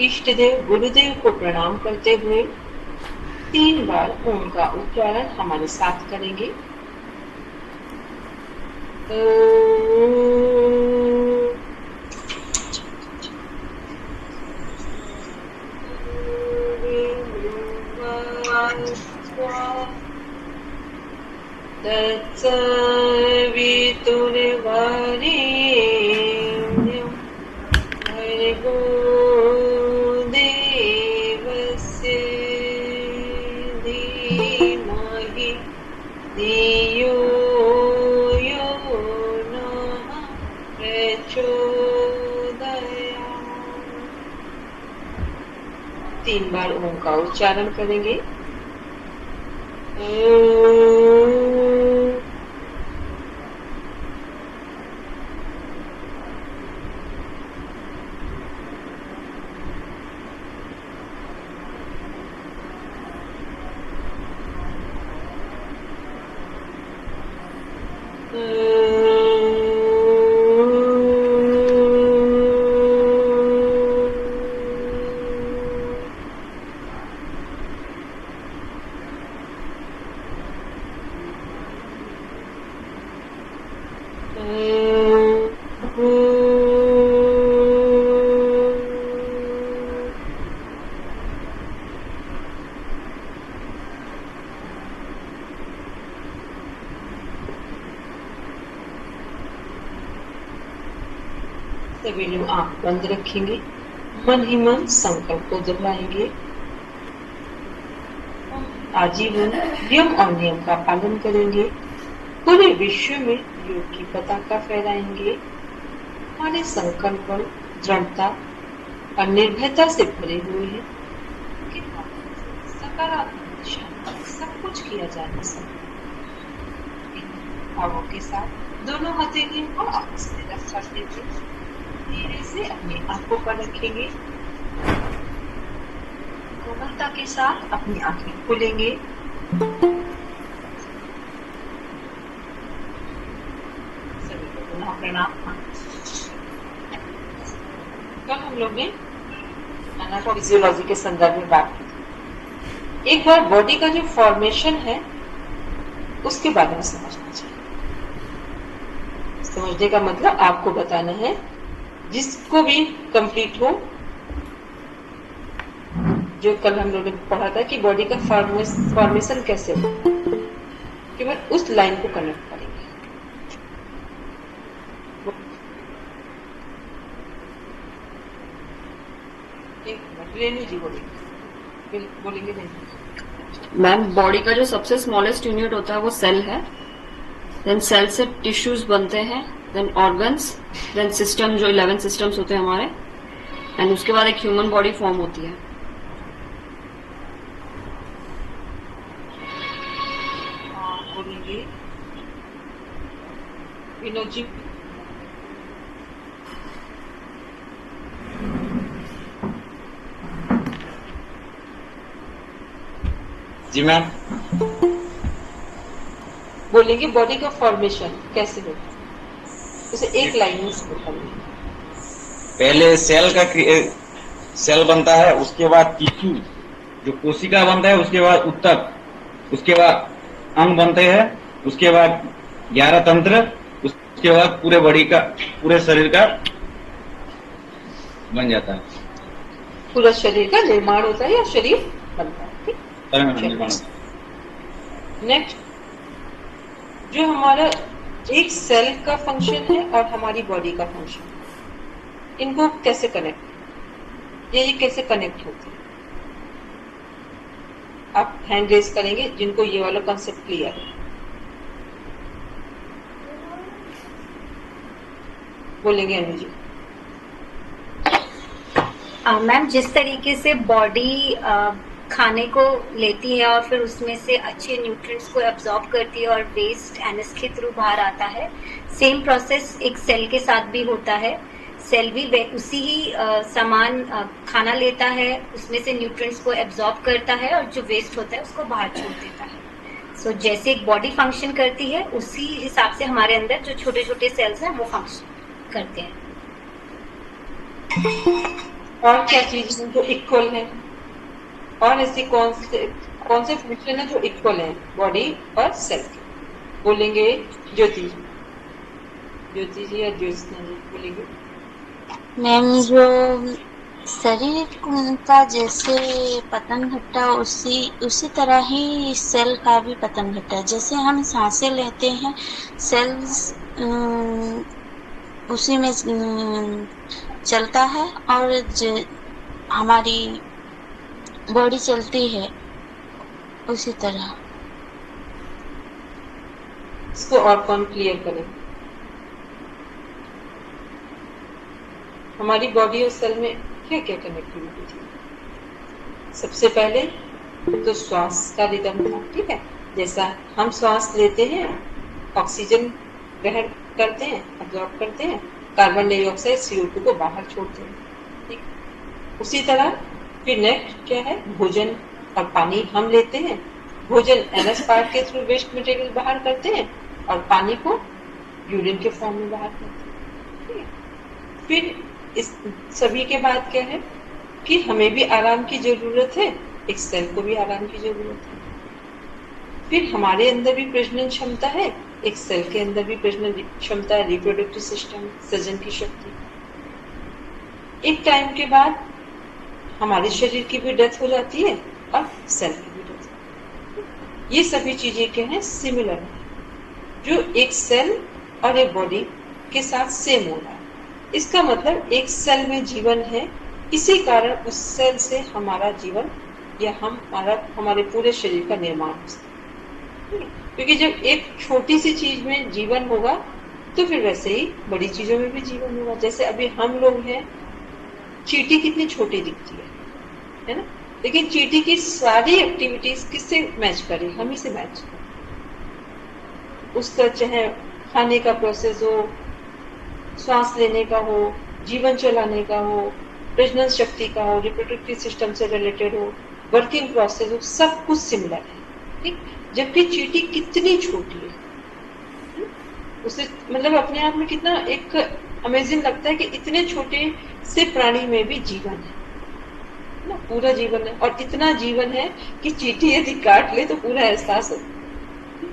इष्ट देव गुरुदेव को प्रणाम करते हुए 3 बार ओम का उच्चारण हमारे साथ करेंगे। तत्सवितुर्वरेण्यं भर्गो देवस्य धीमहि धियो यो नः प्रचोदयात्। 3 बार ओम का उच्चारण करेंगे। सभी लोग आंख बंद रखेंगे, मन ही मन संकल्प को दोहराएंगे। आजीवन यम और नियम का पालन करेंगे, पूरे विश्व में योग की पताका फहराएंगे। हमारे संकल्प दृढ़ता और निर्भयता से भरे हुए हैं कि सकारात्मक दिशा में सब कुछ किया जा सकता है। भावों के साथ दोनों हथेलियों को आपस में रख करते हुए धीरे से अपनी आंखों पर रखेंगे। कोमलता के साथ अपनी आंखें खोलेंगे। सभी को पुनः प्रणाम। कल हम लोग ने फिजियोलॉजी के संदर्भ में बात की। एक बार बॉडी का जो फॉर्मेशन है उसके बारे में समझना चाहिए। समझने का मतलब आपको बताना है, जिसको भी कंप्लीट हो। जो कल हम लोगों ने पढ़ा था कि बॉडी का फॉर्मेशन कैसे हो, केवल उस लाइन को कनेक्ट करेंगे। रेनू जी बोलेंगे नहीं। मैम, बॉडी का जो सबसे स्मॉलेस्ट यूनिट होता है वो सेल है। देन सेल से टिश्यूज बनते हैं, देन ऑर्गन्स, देन सिस्टम, जो 11 सिस्टम्स होते हैं हमारे, एंड उसके बाद एक ह्यूमन बॉडी फॉर्म होती है। बोलेंगे विनोद जी। जी मैम। बोलेंगे बॉडी का फॉर्मेशन कैसे होता है, उसे एक लाइन में बताइए। पहले सेल बनता है, उसके बाद टिश्यू जो कोशिका बनता है, उसके बाद ऊतक, उसके बाद अंग बनते हैं, उसके बाद 11 तंत्र, उसके बाद पूरे बॉडी का, पूरे शरीर का बन जाता है। पूरा शरीर का निर्माण होता है या शरीर बनता है। नेक्स्ट, जो हमारा एक सेल का फंक्शन है और हमारी बॉडी का फंक्शन, इनको कैसे कनेक्ट, ये कैसे कनेक्ट होते हैं। आप हैंड रेज करेंगे जिनको ये वाला कॉन्सेप्ट क्लियर है। बोलेंगे अनु जी। मैम, जिस तरीके से बॉडी खाने को लेती है और फिर उसमें से अच्छे न्यूट्रिएंट्स को एब्जॉर्ब करती है और वेस्ट एनएस के थ्रू बाहर आता है, सेम प्रोसेस एक सेल के साथ भी होता है। सेल भी उसी ही सामान खाना लेता है, उसमें से न्यूट्रिएंट्स को एब्जॉर्ब करता है और जो वेस्ट होता है उसको बाहर छोड़ देता है। सो जैसे एक बॉडी फंक्शन करती है, उसी हिसाब से हमारे अंदर जो छोटे छोटे सेल्स हैं वो फंक्शन करते हैं। और क्या चीज है जो इक्वल है, और ऐसी कौन से फंक्शन है जो इक्वल है बॉडी और सेल के? बोलेंगे ज्योति जी या ज्योत्सना जी बोलेंगे। मैम जो शरीर का जैसे पतन घटता उसी तरह ही सेल का भी पतन घटता है। जैसे हम सांसें लेते हैं, सेल्स उसी में चलता है, और हमारी बॉडी चलती है उसी तरह। इसको और कौन क्लियर करे? हमारी बॉडी और सेल में क्या क्या कनेक्टिविटी थी? सबसे पहले तो श्वास का रिदम था, ठीक है। जैसा हम श्वास लेते हैं, ऑक्सीजन ग्रहण करते हैं, अब्जॉर्ब करते हैं, कार्बन डाइऑक्साइड CO2 को बाहर छोड़ते हैं, ठीक। उसी तरह फिर नेक्स्ट क्या है? भोजन और पानी हम लेते हैं, भोजन एनएस पार्ट के थ्रू वेस्ट मटेरियल बाहर करते हैं और पानी को यूरिन के फॉर्म में बाहर करते हैं, ठीक है। फिर इस सभी के बाद क्या है कि हमें भी आराम की जरूरत है, एक सेल को भी आराम की जरूरत है। फिर हमारे अंदर भी प्रजनन क्षमता है, एक सेल के अंदर भी प्रजनन क्षमता है, रिप्रोडक्टिव सिस्टम, सृजन की शक्ति। एक टाइम के बाद हमारे शरीर की भी डेथ हो जाती है और सेल की भी डेथ होती है। ये सभी चीजें क्या है? सिमिलर है, जो एक सेल और एक बॉडी के साथ सेम हो रहा है। इसका मतलब एक सेल में जीवन है, इसी कारण उस सेल से हमारा जीवन या हमारे पूरे शरीर का निर्माण हो सकता है। क्योंकि जब एक छोटी सी चीज में जीवन होगा तो फिर वैसे ही बड़ी चीजों में भी जीवन होगा। जैसे अभी हम लोग हैं, चींटी कितनी छोटी दिखती है ना, लेकिन चींटी की सारी एक्टिविटीज किससे मैच करें? हम ही से मैच करें। उसका चाहे खाने का प्रोसेस हो, श्वास लेने का हो, जीवन चलाने का हो, प्रजनन शक्ति का हो, रिप्रोडक्टिव सिस्टम से रिलेटेड हो, वर्किंग प्रोसेस हो, सब कुछ सिमिलर है, ठीक। जबकि चींटी कितनी छोटी है, उसे मतलब अपने आप में कितना एक अमेजिंग लगता है कि इतने छोटे से प्राणी में भी जीवन है ना, पूरा जीवन है। और इतना जीवन है कि चींटी यदि काट ले तो पूरा एहसास होता है,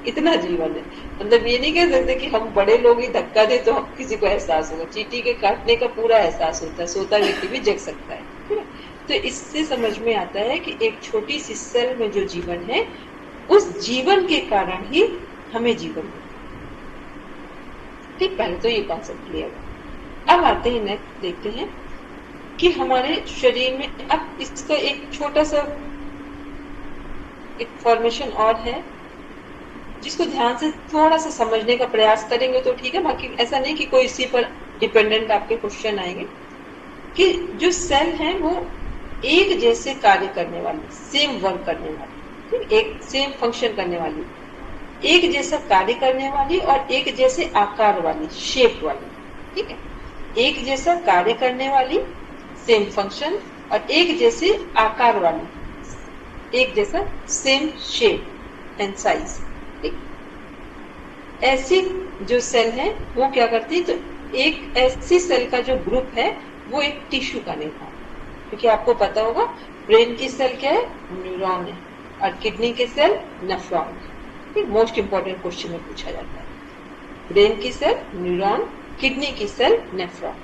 इतना जीवन है। मतलब ये नहीं कह सकते कि हम बड़े लोग ही धक्का दे तो हम किसी को एहसास होगा, चींटी के काटने का पूरा एहसास होता है, सोता व्यक्ति भी जग सकता है, ठीक है। तो इससे समझ में आता है कि एक छोटी सी सेल में जो जीवन है, उस जीवन के कारण ही हमें जीवन मिलता है, ठीक। पहले तो ये कॉन्सेप्ट क्लियर है। अब आते हैं नेक्स्ट, देखते हैं कि हमारे शरीर में अब इसका एक छोटा सा एक फॉर्मेशन और है, जिसको ध्यान से थोड़ा सा समझने का प्रयास करेंगे तो ठीक है। बाकी ऐसा नहीं कि कोई इसी पर डिपेंडेंट आपके क्वेश्चन आएंगे। कि जो सेल है वो एक जैसे कार्य करने वाली, सेम वर्क करने वाली, ठीक, एक सेम फंक्शन करने वाली, एक जैसा कार्य करने वाली और एक जैसे आकार वाली, शेप वाली, ठीक है। एक जैसा कार्य करने वाली, सेम फंक्शन, और एक जैसे आकार वाली, एक जैसा सेम शेप एंड साइज, ठीक। ऐसी जो सेल है वो क्या करती है? तो एक ऐसी सेल का जो ग्रुप है वो एक टिश्यू का निर्माण, क्योंकि आपको पता होगा ब्रेन की सेल क्या है? न्यूरॉन है, और किडनी की सेल नेफ्रॉन है। मोस्ट इंपॉर्टेंट क्वेश्चन में पूछा जाता है, ब्रेन की सेल न्यूरॉन, किडनी की सेल नेफ्रॉन।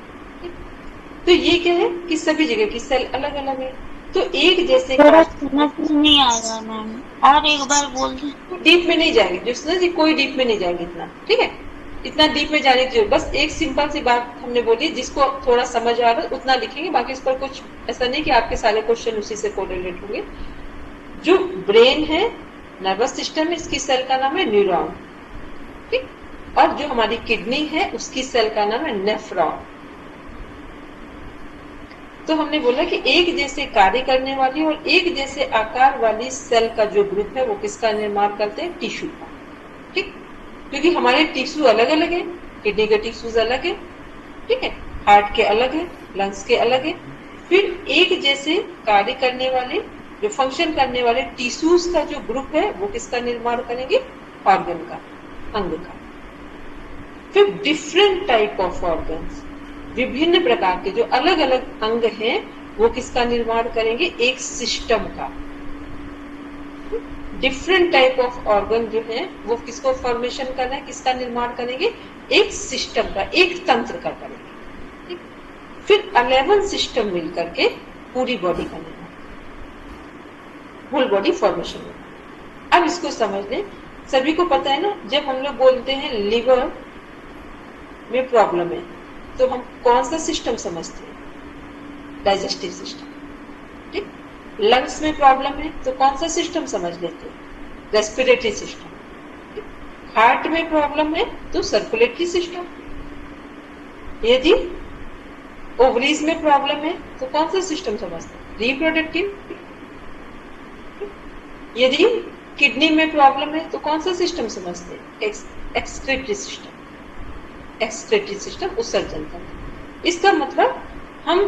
तो ये क्या है कि सभी जगह की सेल अलग अलग है, तो एक जैसे थोड़ा समझ नहीं आएगा मैम, और एक बार बोल दें। डीप में नहीं जाएंगे जिसने जी, कोई डीप में नहीं जाएंगे इतना, ठीक है। इतना डीप में जाने की जरूरत, बस एक सिंपल सी बात हमने बोली, जिसको थोड़ा समझ आ रहा है उतना लिखेंगे। बाकी इस पर कुछ ऐसा नहीं कि आपके सारे क्वेश्चन उसी से कोरिलेट होंगे। जो ब्रेन है, नर्वस सिस्टम है, इसकी सेल का नाम है न्यूरॉन, ठीक। और जो हमारी किडनी है उसकी सेल का नाम है नेफ्रॉन। तो हमने बोला कि एक जैसे कार्य करने वाली और एक जैसे आकार वाली सेल का जो ग्रुप है वो किसका निर्माण करते हैं? टिश्यू का, ठीक। क्योंकि हमारे टिश्यू अलग अलग है, किडनी के टिश्यूज अलग है, ठीक है, हार्ट के अलग है, लंग्स के अलग है। फिर एक जैसे कार्य करने वाले, जो फंक्शन करने वाले टिश्यूज का जो ग्रुप है वो किसका निर्माण करेंगे? ऑर्गन का, अंग का। फिर डिफरेंट टाइप ऑफ ऑर्गन्स, विभिन्न प्रकार के जो अलग अलग अंग हैं वो किसका निर्माण करेंगे? एक सिस्टम का। डिफरेंट टाइप ऑफ ऑर्गन जो है वो किसको फॉर्मेशन करना है, किसका निर्माण करेंगे? एक सिस्टम का, एक तंत्र का करेंगे। फिर 11 सिस्टम मिलकर के पूरी बॉडी का निर्माण, होल बॉडी फॉर्मेशन होगा। अब इसको समझ लें, सभी को पता है ना, जब हम लोग बोलते हैं लिवर में प्रॉब्लम है तो हम कौन सा सिस्टम समझते हैं? Digestive system. ठीक। लंग्स में प्रॉब्लम है तो कौन सा सिस्टम समझ लेते हैं? Respiratory system. हार्ट में प्रॉब्लम है तो सर्कुलेटरी सिस्टम। यदि ओवरीज में प्रॉब्लम है तो कौन सा सिस्टम समझते हैं? रिप्रोडक्टिव। यदि किडनी में प्रॉब्लम है तो कौन सा सिस्टम समझते हैं? Excretory system. एक्सक्रीटरी सिस्टम उत्सर्जन तंत्र। इसका मतलब हम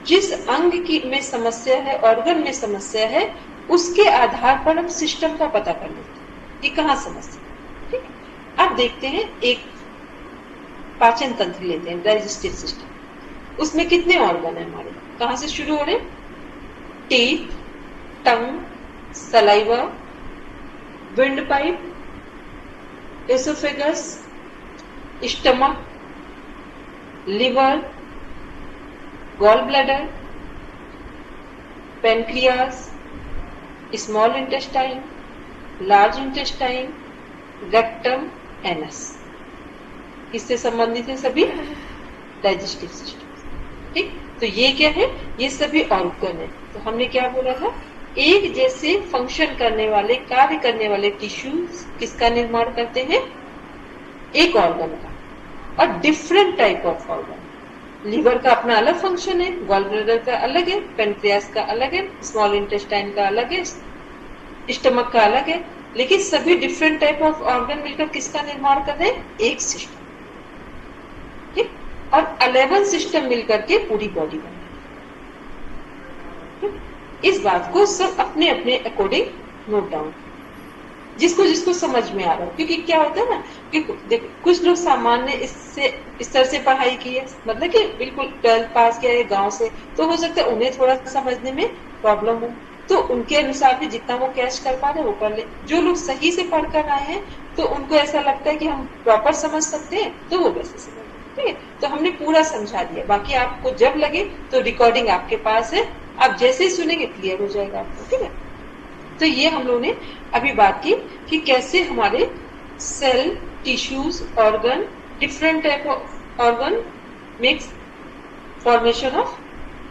जिस अंग की में समस्या है, ऑर्गन में समस्या है, उसके आधार पर हम सिस्टम का पता कर लेते हैं कि कहाँ समस्या है। ठीक है। अब देखते हैं एक पाचन तंत्र लेते हैं, डाइजेस्टिव सिस्टम। उसमें कितने ऑर्गन है हमारे? कहाँ से शुरू हो रहे? Teeth, tongue, saliva, wind pipe, oesophagus, stomach, liver, gall bladder, pancreas, small intestine, large intestine, rectum, anus. किससे संबंधित है? सभी डाइजेस्टिव सिस्टम। ठीक। तो ये क्या है? ये सभी ऑर्गन है। तो हमने क्या बोला था? एक जैसे फंक्शन करने वाले, कार्य करने वाले टिश्यूज किसका निर्माण करते हैं? एक ऑर्गन का। और different type of organ. Liver का अपना अलग फंक्शन है, गॉल ब्लैडर का अलग है, पेनक्रियास का अलग है, स्मॉल इंटेस्टाइन का अलग है, स्टमक का अलग है, लेकिन सभी डिफरेंट टाइप ऑफ ऑर्गन मिलकर किसका निर्माण कर रहे हैं? एक सिस्टम। ठीक। और 11 सिस्टम मिलकर के पूरी बॉडी बन रही है। इस बात को सब अपने अपने अकॉर्डिंग नोट डाउन, जिसको जिसको समझ में आ रहा हो। क्योंकि क्या होता है ना कि देखो, कुछ लोग सामान्य इससे इस तरह से पढ़ाई की है, मतलब कि बिल्कुल 12th पास किया है गांव से, तो हो सकता है उन्हें थोड़ा समझने में प्रॉब्लम हो, तो उनके अनुसार भी जितना वो कैच कर पा रहे वो कर ले। जो लोग सही से पढ़ कर आए हैं तो उनको ऐसा लगता है कि हम प्रॉपर समझ सकते हैं, तो वो वैसे समझ। ठीक है। तो हमने पूरा समझा दिया। बाकी आपको जब लगे तो रिकॉर्डिंग आपके पास है, आप जैसे ही सुनेंगे क्लियर हो जाएगा आपको। ठीक है। तो ये हम लोगों ने अभी बात की कि कैसे हमारे cell, tissues, organ, different type of organ makes formation of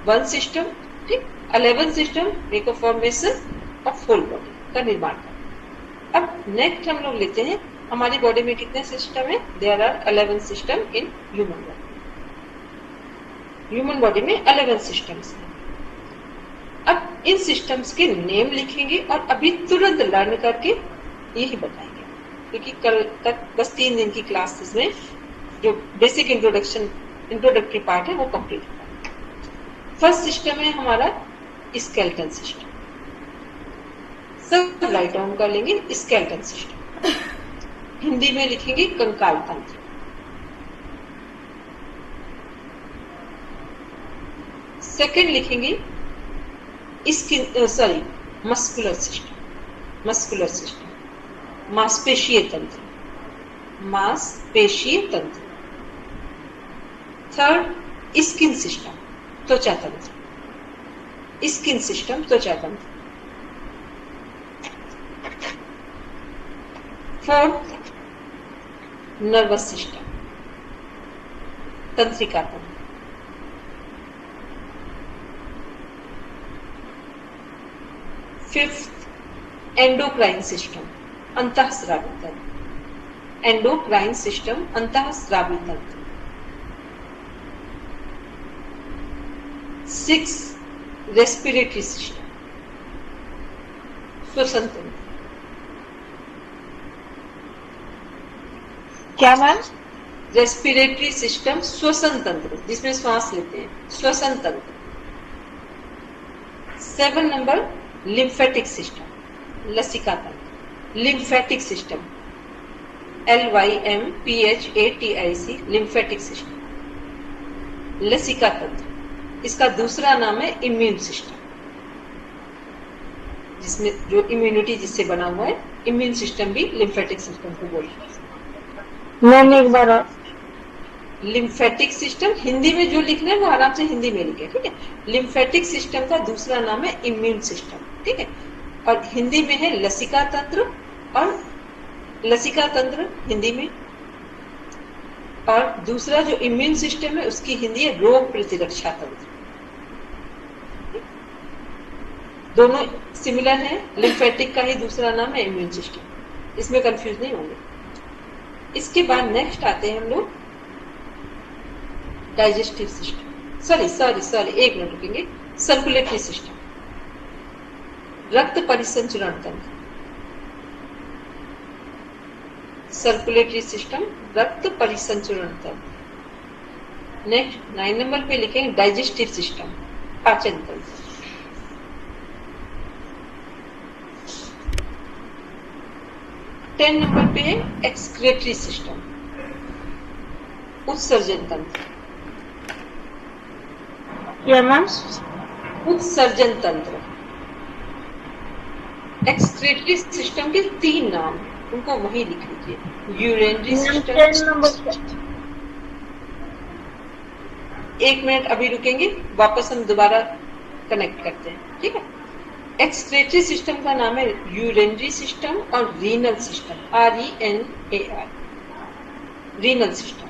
one system. ठीक। 11 system make a formation of whole body का निर्माण कर। अब नेक्स्ट हम लोग लेते हैं, हमारी बॉडी में कितने सिस्टम है? There are 11 system in human body. Human body में 11 सिस्टम्स हैं। अब इन सिस्टम्स के नेम लिखेंगे और अभी तुरंत लर्न करके यही बताएंगे, क्योंकि कल तक बस 3 दिन की क्लासेस में जो बेसिक इंट्रोडक्टरी पार्ट है वो कंप्लीट होगा। फर्स्ट सिस्टम है हमारा स्केलेटन सिस्टम। सब राइट डाउन कर लेंगे स्केलेटन सिस्टम। हिंदी में लिखेंगे कंकाल तंत्र। सेकंड लिखेंगे मस्कुलर सिस्टम। मस्कुलर सिस्टम, मांसपेशीय तंत्र। मांसपेशीय तंत्र। थर्ड स्किन सिस्टम, त्वचा तंत्र। स्किन सिस्टम, त्वचा तंत्र। फोर्थ नर्वस सिस्टम, तंत्रिका तंत्र। फिफ्थ एंडोक्राइन सिस्टम, अंतःस्रावी तंत्र। एंडोक्राइन सिस्टम, अंतःस्रावी तंत्र। सिक्स रेस्पिरेटरी सिस्टम, श्वसन तंत्र। क्या मैम? रेस्पिरेटरी सिस्टम, श्वसन तंत्र, जिसमें श्वास लेते हैं, श्वसन तंत्र। 7 नंबर लिम्फेटिक सिस्टम, लसिका तंत्र। Lymphatic system, LYMPHATIC, lymphatic system, लसिका तंत्र। इसका दूसरा नाम है इम्यून सिस्टम, जिसमें जो इम्यूनिटी जिससे बना हुआ है, इम्यून सिस्टम भी लिम्फेटिक सिस्टम को बोलते हैं। मैम एक बार और। लिम्फेटिक सिस्टम हिंदी में जो लिखना है वो आराम से हिंदी में लिखे, ठीक है। लिम्फेटिक सिस्टम का दूसरा नाम है इम्यून सिस्टम, ठीक है। और हिंदी में है लसिका तंत्र, और लसिका तंत्र हिंदी में, और दूसरा जो इम्यून सिस्टम है उसकी हिंदी है रोग प्रतिरक्षा तंत्र। दोनों सिमिलर है, लिम्फेटिक का ही दूसरा नाम है इम्यून सिस्टम, इसमें कंफ्यूज नहीं होंगे। इसके बाद नेक्स्ट आते हैं हम लोग डाइजेस्टिव सिस्टम, सॉरी एक मिनट रुकेंगे, सर्कुलेटरी सिस्टम, रक्त परिसंचरण तंत्र, सर्कुलेटरी सिस्टम, रक्त परिसंचरण तंत्र। नेक्स्ट 9 नंबर पे लिखेंगे डाइजेस्टिव सिस्टम, पाचन तंत्र। टेन नंबर पे है एक्सक्रेटरी सिस्टम, उत्सर्जन तंत्र। क्या मैम? उत्सर्जन तंत्र। एक्सक्रेटरी सिस्टम के 3 नाम, उनको वही लिख लीजिए। Urinary ma'am 10 system, number. एक मिनट अभी रुकेंगे, वापस हम दोबारा कनेक्ट करते हैं, ठीक है। एक्सक्रेटरी सिस्टम का नाम है यूरिनरी सिस्टम और renal system, RENAR, renal system.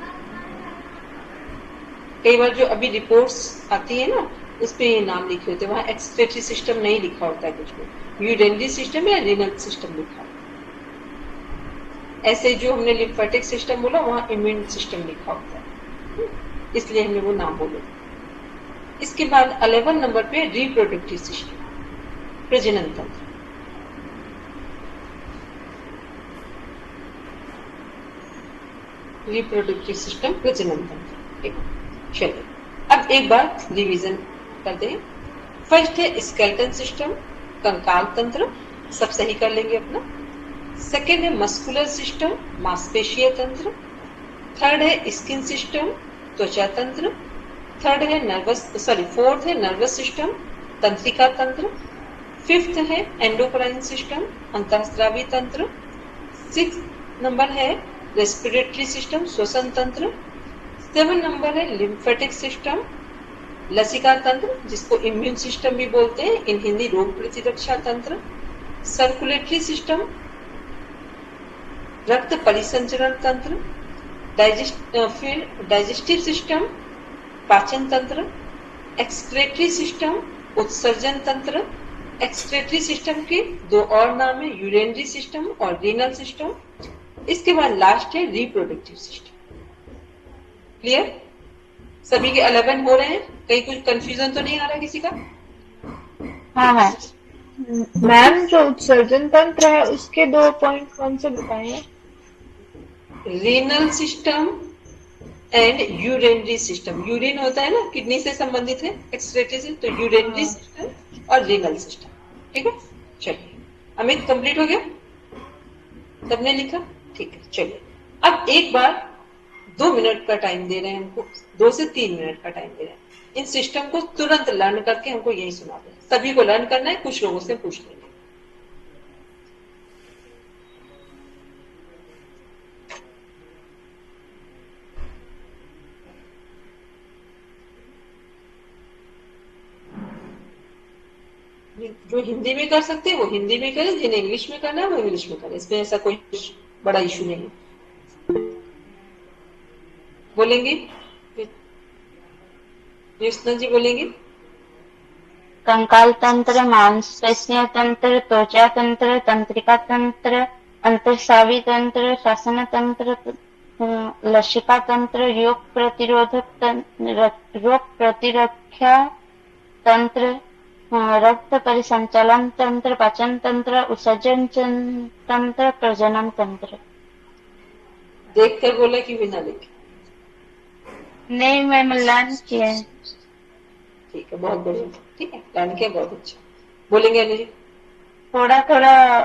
कई बार जो अभी रिपोर्ट्स आती है ना, उस पे ये नाम लिखे होते हैं, वहां एक्सक्रेटरी सिस्टम नहीं लिखा होता है, कुछ भी यूरिनरी सिस्टम या रीनल सिस्टम लिखा होता है। ऐसे जो हमने लिम्फेटिक सिस्टम बोला, वहां इम्यून सिस्टम लिखा होता है, इसलिए हमने वो नाम बोले। इसके बाद 11 नंबर पे रिप्रोडक्टिव सिस्टम, प्रजनन तंत्र। रिप्रोडक्टिव सिस्टम, प्रजनन तंत्र, ठीक है। चलिए अब एक बार रिवीजन करते हैं। फर्स्ट है स्केलेटन सिस्टम, कंकाल तंत्र, सब सही कर लेंगे अपना। सेकेंड है मस्कुलर सिस्टम, मांसपेशीय तंत्र। थर्ड है स्किन सिस्टम, त्वचा तंत्र। फोर्थ है नर्वस सिस्टम, तंत्रिका तंत्र। फिफ्थ है एंडोक्राइन सिस्टम, अंतःस्रावी तंत्र। 6 नंबर है रेस्पिरेटरी सिस्टम, श्वसन तंत्र। 7 नंबर है लिम्फेटिक सिस्टम, लसिका तंत्र, जिसको इम्यून सिस्टम भी बोलते हैं, इन हिंदी रोग प्रतिरक्षा तंत्र। सर्कुलेटरी सिस्टम, रक्त परिसंचरण तंत्र। फिर डाइजेस्टिव सिस्टम, पाचन तंत्र। एक्सक्रेटरी सिस्टम, उत्सर्जन तंत्र। एक्सक्रेटरी सिस्टम के 2 और नाम है, यूरिनरी सिस्टम और रीनल सिस्टम। इसके बाद लास्ट है रिप्रोडक्टिव सिस्टम। क्लियर? सभी के 11 हो रहे हैं? कहीं कुछ कंफ्यूजन तो नहीं आ रहा किसी का? हाँ हाँ मैम, जो उत्सर्जन तंत्र है उसके 2 पॉइंट कौन से बताएं? Renal system and urinary system. Urine होता है ना, किडनी से संबंधित है, एक्सक्रेटरी से, तो यूरिनरी सिस्टम और रीनल सिस्टम, ठीक है। चलिए अमित, कंप्लीट हो गया? सबने लिखा? ठीक है। चलिए अब एक बार 2 मिनट का टाइम दे रहे हैं हमको, 2 से 3 मिनट का टाइम दे रहे हैं। इन सिस्टम को तुरंत लर्न करके हमको यही सुना दें। सभी को लर्न करना है, कुछ लोगों से पूछ लेंगे। जो हिंदी में कर सकते हैं वो हिंदी में करें, जिन्हें इंग्लिश में करना है वो इंग्लिश में करें, इसमें ऐसा कोई बड़ा इशू नहीं है। बोलेंगे कृष्णा जी, बोलेंगे? कंकाल तंत्र, मांसपेशियों तंत्र, त्वचा तंत्र, तंत्रिका तंत्र, अंतःस्रावी तंत्र, श्वसन तंत्र, लसिका तंत्र, रोग प्रतिरक्षा तंत्र, रक्त परिसंचलन तंत्र, पाचन तंत्र, उत्सर्जन तंत्र, प्रजनन तंत्र। देख कर बोला कि बिना देखे? नहीं मैम, लर्न किए हैं। ठीक है, बहुत बढ़िया, ठीक है, लर्न किया, बहुत अच्छा। बोलेंगे अनु जी? थोड़ा थोड़ा।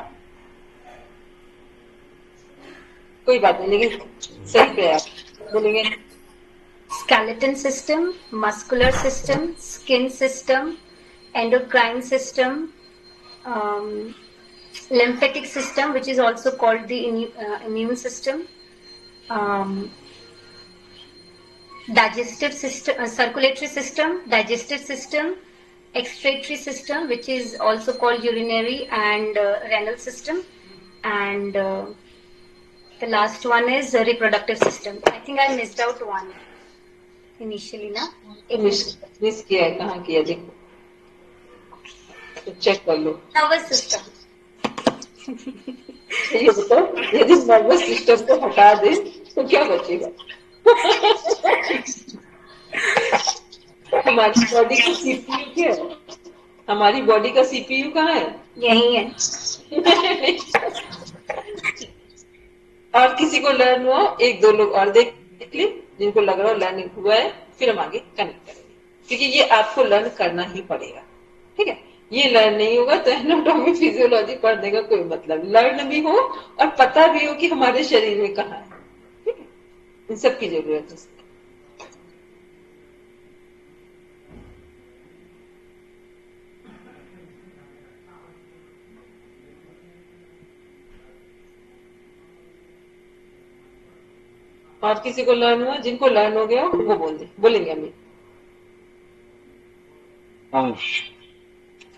कोई बात नहीं, लेकिन सही प्रयास। बोलेंगे? skeleton system, muscular system, skin system, endocrine system, um, lymphatic system, which is also called the immune system, um, digestive system, circulatory system, digestive system, excretory system, which is also called urinary and renal system, and the last one is reproductive system. I think I missed out one initially, na? Miss किया है, कहाँ किया देखो, तो check कर लो। Nervous system. ये बताओ, यदि नर्वस सिस्टम को हटा दे तो क्या बचेगा? हमारी बॉडी का सीपीयू क्या है? हमारी बॉडी का सीपीयू कहाँ है? यही है। और किसी को लर्न हुआ? एक दो लोग और देख ले जिनको लग रहा है लर्निंग हुआ है, फिर हम आगे कनेक्ट करेंगे, क्योंकि ये आपको लर्न करना ही पड़ेगा। ठीक है, ये लर्न नहीं होगा तो एनाटॉमी फिजियोलॉजी पढ़ने का कोई मतलब, लर्न भी हो और पता भी हो कि हमारे शरीर में कहाँ है। ठीक है, इन सब की जरूरत है। और किसी को लर्न हुआ? जिनको लर्न हो गया वो बोलेंगे हमें।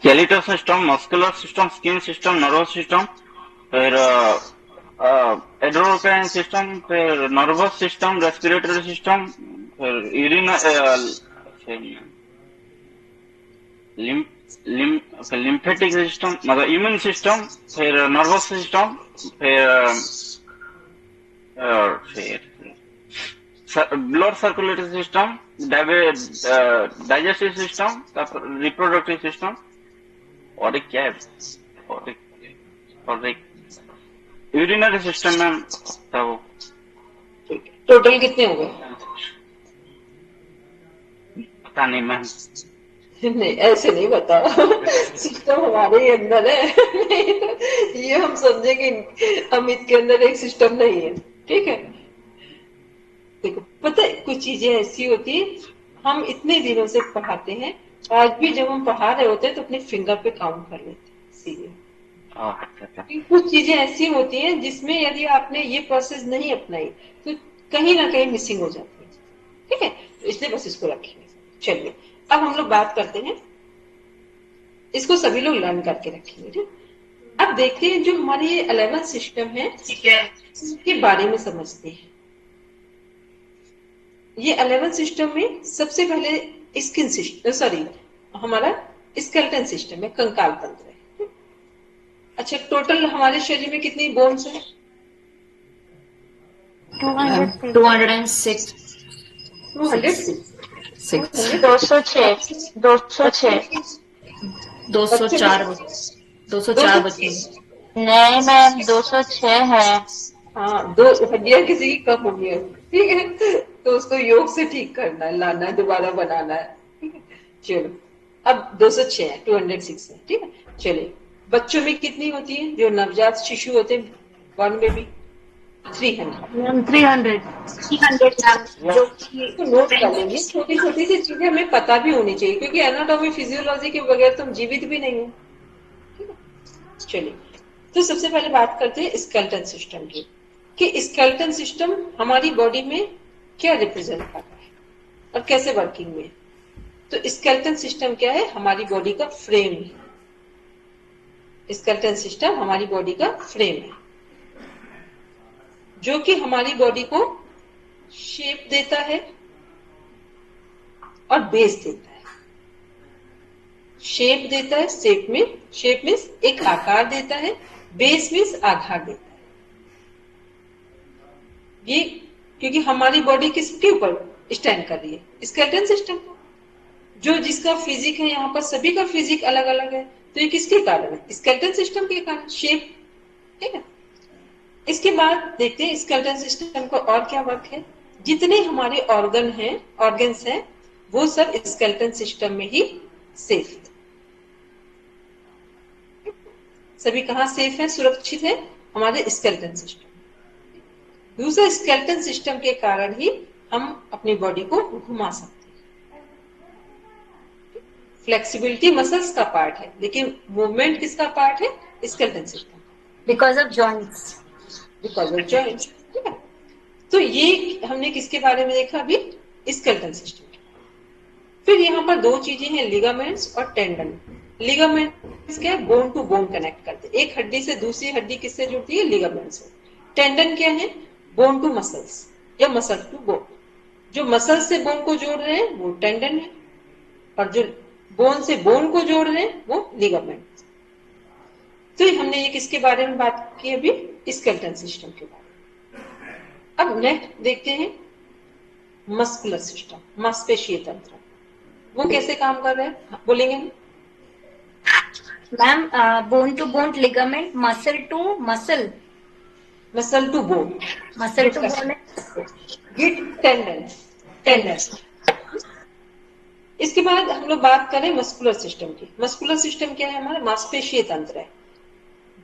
Skeletal system, muscular system, skin system, nervous system, फिर एंडोक्राइन सिस्टम, फिर नर्वस सिस्टम, रेस्पिरेटरी सिस्टम, फिर लिम्फेटिक सिस्टम, मतलब इम्यून सिस्टम, फिर नर्वस सिस्टम, फिर blood circulatory system, digestive system, reproductive system, और एक क्या है, और एक यूरिनरी सिस्टम में था वो। टोटल कितने हो गए? पता नहीं मैम। नहीं, ऐसे नहीं बताओ। सिस्टम हमारे ही अंदर है। नहीं तो ये हम समझे कि अमित के अंदर एक सिस्टम नहीं है। ठीक है, देखो पता है कुछ चीजें ऐसी होती है, हम इतने दिनों से पढ़ाते हैं, आज भी जब हम पढ़ा रहे होते हैं तो अपने फिंगर पे काउंट कर लेते हैं सीधे। कुछ चीजें ऐसी होती हैं जिसमें यदि आपने ये प्रोसेस नहीं अपनाई तो कहीं ना कहीं मिसिंग हो जाती है। ठीक है, तो इसलिए बस इसको रखेंगे। चलिए अब हम लोग बात करते हैं, इसको सभी लोग लर्न करके रखेंगे। ठीक, अब देखते हैं जो हमारे ये 11 सिस्टम है इसके बारे में समझते हैं। ये 11 सिस्टम में सबसे पहले स्किन सिस्टम, सॉरी हमारा स्केलेटन सिस्टम है, कंकाल तंत्र है। अच्छा, टोटल हमारे शरीर में कितनी बोन्स है? 206 204 बच्चे। नहीं मैम 206 है। हाँ, 2 हड्डियां किसी की कम होगी। ठीक है, तो उसको योग से ठीक करना है, लाना है, दोबारा बनाना है। ठीक है, चलो अब 206 है, 206 है। ठीक है, चलिए बच्चों में कितनी होती है? जो नवजात शिशु होते हैं, बॉर्न बेबी, 300। जो नोट कर लेंगे, छोटी छोटी सी चीजें हमें पता भी होनी चाहिए, क्योंकि एनाटॉमी फिजियोलॉजी के बगैर तुम जीवित भी नहीं हो। ठीक है, चलिए तो सबसे पहले बात करते हैं स्केलेटन सिस्टम की, कि स्केलेटन सिस्टम हमारी बॉडी में क्या रिप्रेजेंट करता है और कैसे वर्किंग में। तो स्केलेटन सिस्टम क्या है? हमारी बॉडी का फ्रेम है। स्केलेटन सिस्टम हमारी बॉडी का फ्रेम है, जो कि हमारी बॉडी को शेप देता है और बेस देता है। शेप देता है, शेप मीन्स एक आकार देता है, बेस मीन्स आधार देता है। ये क्योंकि हमारी बॉडी किसके ऊपर स्टैंड कर रही है? Skeleton system. जो जिसका फिजिक है, यहाँ पर सभी का फिजिक अलग अलग है, तो ये किसके कारण है? स्केलेटन सिस्टम के कारण, शेप। ठीक है, इसके बाद देखते हैं स्केलेटन सिस्टम का और क्या वर्क है। जितने हमारे ऑर्गन्स हैं, वो सब स्केलेटन सिस्टम में ही सेफ है। सभी कहाँ सेफ है, सुरक्षित है? हमारे स्केलेटन सिस्टम। दूसरा, स्केलेटन सिस्टम के कारण ही हम अपनी बॉडी को घुमा सकते हैं। फ्लेक्सिबिलिटी मसल्स का पार्ट है, लेकिन मूवमेंट किसका पार्ट है? Skeleton system, because of joints. Because of joints. ठीक है, तो ये हमने किसके बारे में देखा अभी? Skeleton system. फिर यहाँ पर दो चीजें हैं, लिगामेंट्स और टेंडन। लिगामेंट्स क्या है? बोन टू बोन कनेक्ट करते हैं, एक हड्डी से दूसरी हड्डी किससे जुड़ती है? लिगामेंट से। टेंडन क्या है? बोन टू मसल्स या मसल टू बोन। जो मसल से बोन को जोड़ रहे हैं वो टेंडन है, और जो बोन से बोन को जोड़ रहे हैं वो लिगामेंट। तो हमने ये किसके बारे में बात की अभी? स्केलेटन सिस्टम के बारे में। अब नेक्स्ट देखते हैं मस्कुलर सिस्टम, मांसपेशीय तंत्र। वो कैसे काम कर रहे हैं बोलेंगे? Ma'am bone to bone ligament, muscle to muscle, muscle to bone, muscle to bone tendon, tendon. इसके बाद हम लोग बात करें मस्कुलर सिस्टम की। मस्कुलर सिस्टम क्या है? हमारा मांसपेशीय तंत्र है।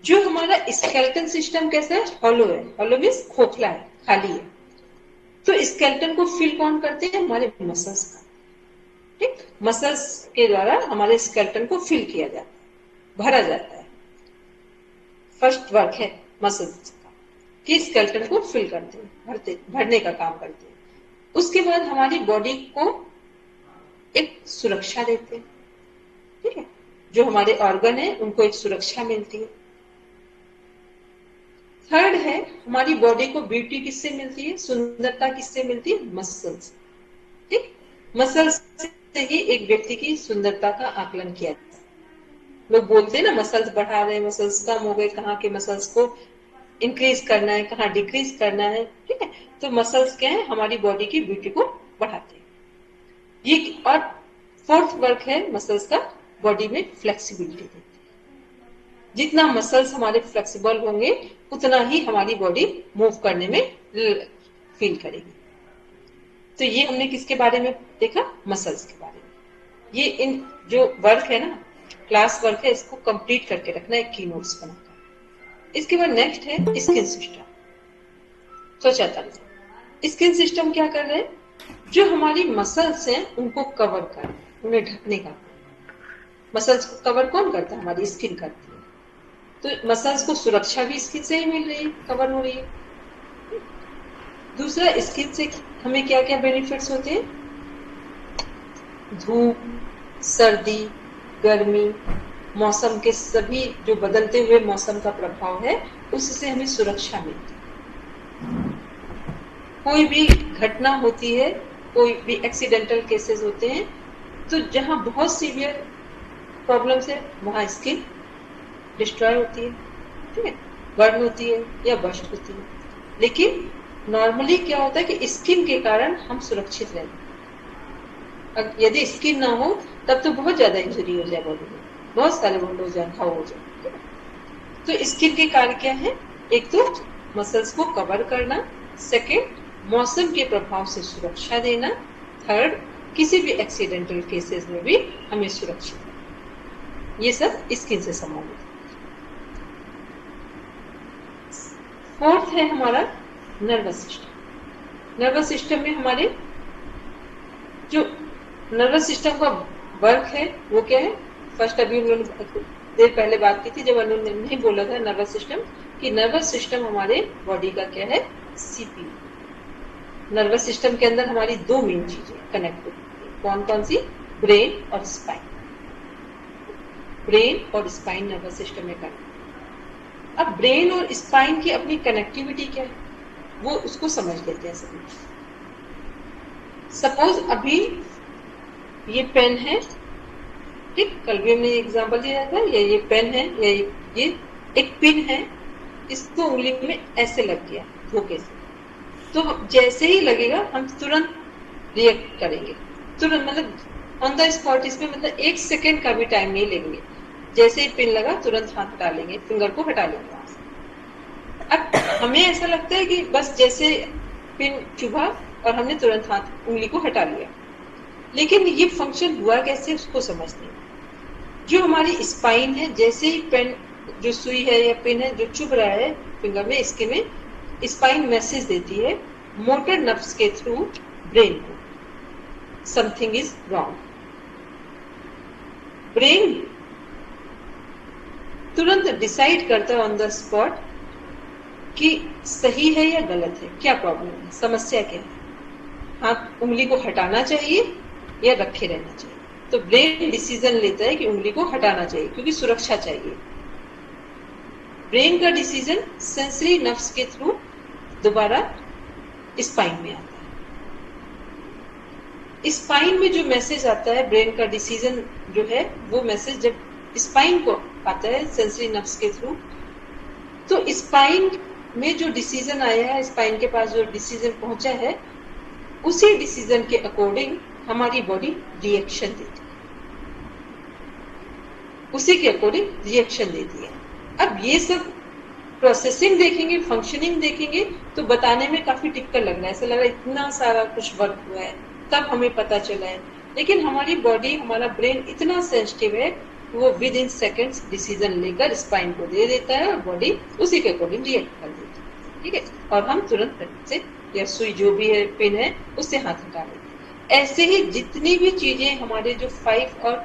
जो हमारा स्केलेटन सिस्टम कैसा है? हॉलो है। हॉलो मीन्स खोखला है, खाली है। तो स्केलेटन को फिल कौन करते हैं? हमारे मसल्स का। ठीक, मसल्स के द्वारा हमारे स्केलेटन को फिल किया जाता है, भरा जाता है। फर्स्ट वर्क है मसल्स का कि स्केलेटन को फिल करते हैं, भरने का काम करते हैं। उसके बाद हमारी बॉडी को एक सुरक्षा देते हैं। ठीक है, जो हमारे ऑर्गन है उनको एक सुरक्षा मिलती है। थर्ड है, हमारी बॉडी को ब्यूटी किससे मिलती है? सुंदरता किससे मिलती है? मसल्स। ठीक, मसल्स से ही एक व्यक्ति की सुंदरता का आकलन किया जाता है। लोग बोलते हैं ना मसल्स बढ़ा रहे हैं, मसल्स कम हो गए, कहाँ के मसल्स को इंक्रीज करना है, कहाँ डिक्रीज करना है। ठीक है, तो मसल्स क्या है? हमारी बॉडी की ब्यूटी को बढ़ाते हैं ये। और फोर्थ वर्क है मसल्स का, बॉडी में फ्लेक्सिबिलिटी देते हैं। जितना मसल्स हमारे फ्लेक्सिबल होंगे उतना ही हमारी बॉडी मूव करने में फील करेगी। तो ये हमने किसके बारे में देखा? मसल्स के बारे में। ये इन जो वर्क है ना, क्लास वर्क है, इसको कंप्लीट करके रखना है की नोट्स बनाकर। इसके बाद नेक्स्ट है स्किन सिस्टम, त्वचा तंत्र। स्किन सिस्टम क्या कर रहे हैं? जो हमारी मसल्स हैं उनको कवर कर, उन्हें ढकने का। मसल्स को कवर कौन करता है? हमारी स्किन करती है। तो मसल्स को सुरक्षा भी स्किन से ही मिल रही है, कवर हो रही है। दूसरा, स्किन से हमें क्या क्या बेनिफिट्स होते हैं? धूप, सर्दी, गर्मी, मौसम के सभी जो बदलते हुए मौसम का प्रभाव है उससे हमें सुरक्षा मिलती है। कोई भी घटना होती है, कोई भी एक्सीडेंटल केसेस होते हैं, तो जहां बहुत सीवियर प्रॉब्लम्स है वहां स्किन डिस्ट्रॉय होती है। ठीक है, बर्न होती है या बस्ट होती है। लेकिन नॉर्मली क्या होता है कि स्किन के कारण हम सुरक्षित रहते हैं। यदि स्किन ना हो तब तो बहुत ज्यादा इंजरी हो जाए बॉडी में, बहुत सारे वुंड हो जाए, घाव हो जाए। तो स्किन के कार्य क्या है? एक तो मसल्स को कवर करना, सेकेंड मौसम के प्रभाव से सुरक्षा देना, थर्ड किसी भी एक्सीडेंटल केसेस में भी हमें सुरक्षित रखना। ये सब स्किन से संबंधित है। फोर्थ है हमारा नर्वस सिस्टम। नर्वस सिस्टम में हमारे जो नर्वस सिस्टम का वर्क है वो क्या है? फर्स्ट अभी हम लोग देर पहले बात की थी जब उन्होंने नहीं बोला था नर्वस सिस्टम, कि नर्वस सिस्टम हमारे बॉडी का क्या है? सीपीयू। नर्वस सिस्टम के अंदर हमारी दो मेन चीजें कनेक्ट होती है। कौन कौन सी? ब्रेन और स्पाइन। ब्रेन और स्पाइन नर्वस सिस्टम में कनेक्ट। अब ब्रेन और स्पाइन की अपनी कनेक्टिविटी क्या है वो उसको समझ लेते हैं सभी। सपोज अभी ये पेन है, ठीक, कल भी हमने एग्जांपल दिया था, ये पेन है या ये एक पिन है, इसको उंगली में ऐसे लग गया धोखे से, तो जैसे ही लगेगा हम तुरंत रिएक्ट करेंगे, तुरंत, मतलब ऑन द स्पॉट। इसमें मतलब एक सेकेंड का भी टाइम नहीं लेंगे। जैसे ही पिन लगा तुरंत हाथ हटा लेंगे, फिंगर को हटा लेंगे वहां से। अब हमें ऐसा लगता है कि बस जैसे पिन चुभा और हमने तुरंत हाथ उंगली को हटा लिया, लेकिन ये फंक्शन हुआ कैसे उसको समझते हैं। जो हमारी स्पाइन है, जैसे ही पेन जो सुई है या पिन है जो चुभ रहा है फिंगर में, इसके में स्पाइन मैसेज देती है मोटर नर्व्स के थ्रू ब्रेन को समथिंग इज रॉन्ग। ब्रेन तुरंत डिसाइड करता है ऑन द स्पॉट कि सही है या गलत है, क्या प्रॉब्लम है, समस्या क्या है, हाथ उंगली को हटाना चाहिए या रखे रहना चाहिए। तो ब्रेन डिसीजन लेता है कि उंगली को हटाना चाहिए क्योंकि सुरक्षा चाहिए। ब्रेन का डिसीजन सेंसरी नर्व्स के थ्रू दोबारा स्पाइन में आता है। स्पाइन में जो मैसेज आता है ब्रेन का डिसीजन जो है, वो मैसेज जब स्पाइन को आता है सेंसरी नर्व्स के थ्रू, तो स्पाइन में जो डिसीजन आया है, स्पाइन के पास जो डिसीजन पहुंचा है, उसी डिसीजन के अकॉर्डिंग हमारी बॉडी रिएक्शन देती है, उसी के अकॉर्डिंग रिएक्शन देती है। अब ये सब प्रोसेसिंग देखेंगे, फंक्शनिंग देखेंगे तो बताने में काफी टिक्कर लग रहा है, ऐसा लग रहा है इतना सारा कुछ वर्क हुआ है तब हमें पता चला है, लेकिन हमारी बॉडी, हमारा ब्रेन इतना सेंसिटिव है, वो विद इन सेकेंड्स डिसीजन लेकर स्पाइन को दे देता है और बॉडी उसी के अकॉर्डिंग रिएक्ट कर देती है, ठीक है, और हम तुरंत से या सुई जो भी है, पिन है, उससे हाथ हटा लेते हैं। ऐसे ही जितनी भी चीजें हमारे जो 5 और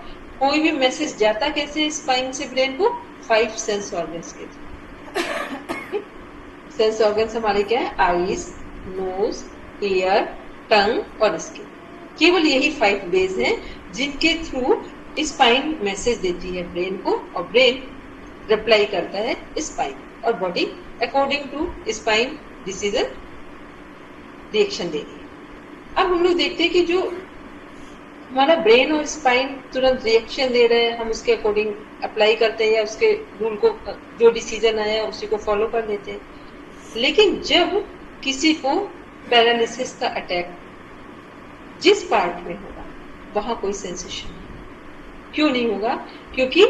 कोई भी मैसेज जाता कैसे स्पाइन से ब्रेन को, 5 सेंस ऑर्गन्स के थ्रू। सेंस ऑर्गन्स हमारे क्या है, आईज, नोज, ईयर, टंग और स्किन। केवल यही 5 वेज हैं जिनके थ्रू स्पाइन मैसेज देती है ब्रेन को और ब्रेन रिप्लाई करता है स्पाइन और body according to spine decision reaction दे रही है। अब हम लोग देखते हैं कि जो हमारा ब्रेन और स्पाइन तुरंत रिएक्शन दे रहे हैं, हम उसके अकॉर्डिंग अप्लाई करते हैं या उसके रूल को, जो डिसीजन आया उसी को फॉलो कर लेते हैं। लेकिन जब किसी को पैरालिसिस का अटैक जिस पार्ट में होगा वहां कोई सेंसेशन नहीं, क्यों नहीं होगा, क्योंकि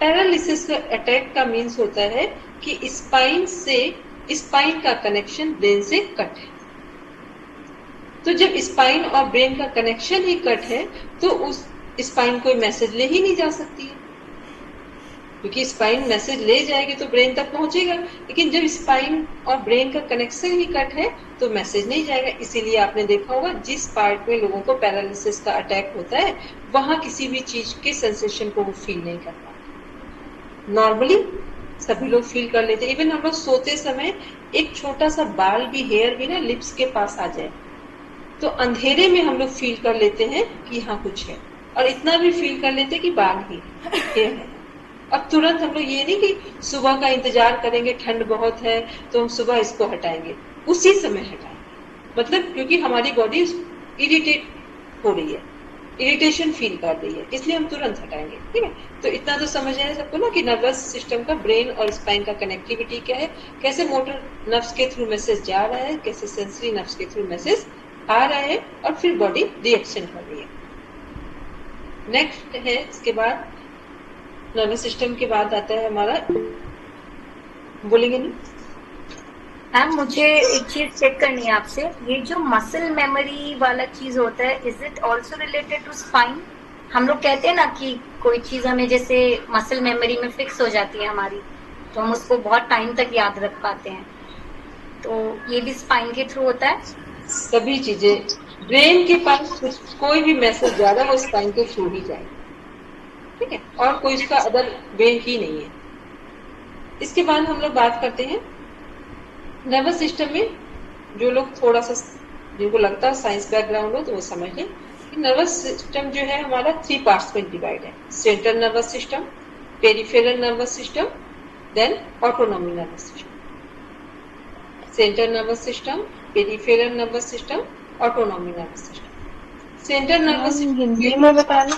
पैरालिसिस का अटैक का मीन्स होता है कि स्पाइन का कनेक्शन ब्रेन से कट है। तो जब स्पाइन और ब्रेन का कनेक्शन ही कट है तो उस स्पाइन कोई मैसेज ले ही नहीं जा सकती है, क्योंकि स्पाइन मैसेज ले जाएगी तो ब्रेन तक पहुंचेगा, लेकिन जब स्पाइन और ब्रेन का कनेक्शन ही कट है तो मैसेज नहीं जाएगा। इसीलिए आपने देखा होगा जिस पार्ट में लोगों को पैरालिसिस का अटैक होता है वहां किसी भी चीज के सेंसेशन को वो फील नहीं कर पाते। नॉर्मली सभी लोग फील कर लेते हैं। इवन हम लोग सोते समय एक छोटा सा बाल भी, हेयर भी ना लिप्स के पास आ जाए तो अंधेरे में हम लोग फील कर लेते हैं कि हाँ कुछ है, और इतना भी फील कर लेते हैं कि बाल ही हेयर है। अब तुरंत हम लोग ये नहीं कि सुबह का इंतजार करेंगे, ठंड बहुत है तो हम सुबह इसको हटाएंगे, उसी समय हटाएंगे, मतलब क्योंकि हमारी बॉडी इरिटेट हो रही है, इरिटेशन फील कर रही है, इसलिए हम तुरंत हटाएंगे, ठीक है। तो इतना तो समझ आया सबको ना कि नर्वस सिस्टम का, ब्रेन और स्पाइन का कनेक्टिविटी क्या है, कैसे मोटर नर्व्स के थ्रू मैसेज जा रहा है, कैसे सेंसरी नर्व्स के थ्रू मैसेज आ रहा है और फिर बॉडी रिएक्शन कर रही है। नेक्स्ट है, इसके बाद नर्वस सिस्टम के बाद आता है हमारा, बोलेंगे नहीं मैम, मुझे एक चीज चेक करनी है आपसे, ये जो मसल मेमोरी वाला चीज होता है, is it also related to spine? हम लोग कहते हैं ना कि कोई चीज हमें जैसे मसल मेमोरी में फिक्स हो जाती है हमारी, तो हम उसको बहुत टाइम तक याद रख पाते हैं, तो ये भी स्पाइन के थ्रू होता है? सभी चीजें, ब्रेन के पास कोई भी मैसेज जा रहा है वो स्पाइन के थ्रू ही जाएगा, ठीक है, और कोई इसका अदर वे ही नहीं है। इसके बाद हम लोग बात करते हैं नर्वस सिस्टम में। जो लोग थोड़ा सा, जिनको लगता है साइंस बैकग्राउंड हो तो वो समझ लें कि नर्वस सिस्टम जो है हमारा 3 पार्ट्स में डिवाइड है, central nervous system, peripheral nervous system, then autonomy nervous system. Central nervous system, peripheral nervous system, autonomy nervous system. Central nervous system Hindi में बताना,